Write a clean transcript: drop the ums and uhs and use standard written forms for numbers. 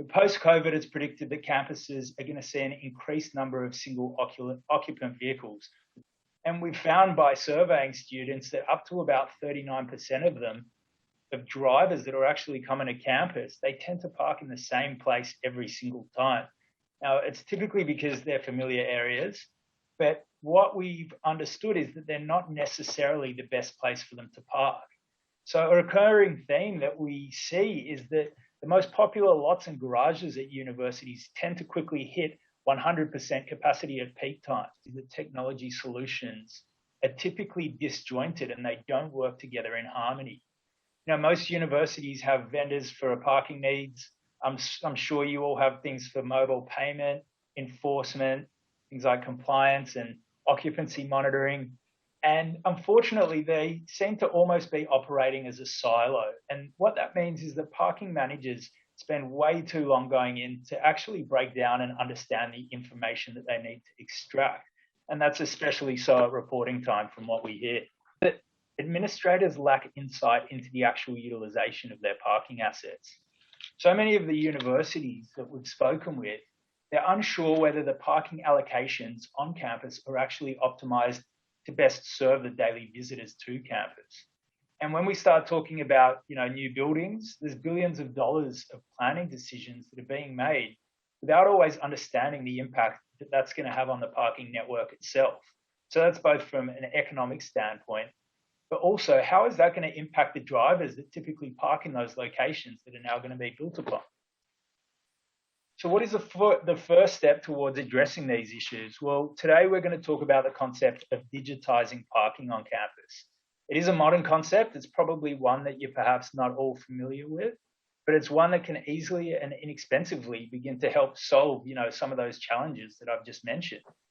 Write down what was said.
post-COVID, it's predicted that campuses are going to see an increased number of single occupant vehicles. And we've found by surveying students that up to about 39% of them, of drivers that are actually coming to campus, they tend to park in the same place every single time. Now, it's typically because they're familiar areas, but what we've understood is that they're not necessarily the best place for them to park. So a recurring theme that we see is that the most popular lots and garages at universities tend to quickly hit 100% capacity at peak times. The technology solutions are typically disjointed and they don't work together in harmony. You know, most universities have vendors for parking needs. I'm sure you all have things for mobile payment, enforcement, things like compliance and occupancy monitoring. And unfortunately, they seem to almost be operating as a silo. And what that means is that parking managers spend way too long going in to actually break down and understand the information that they need to extract. And that's especially so at reporting time from what we hear. But administrators lack insight into the actual utilization of their parking assets. So many of the universities that we've spoken with, they're unsure whether the parking allocations on campus are actually optimized to best serve the daily visitors to campus. And when we start talking about, new buildings, there's billions of dollars of planning decisions that are being made without always understanding the impact that that's going to have on the parking network itself. So that's both from an economic standpoint, but also how is that going to impact the drivers that typically park in those locations that are now going to be built upon? So what is the first step towards addressing these issues? Well, today we're going to talk about the concept of digitizing parking on campus. It is a modern concept. It's probably one that you're perhaps not all familiar with, but it's one that can easily and inexpensively begin to help solve, some of those challenges that I've just mentioned.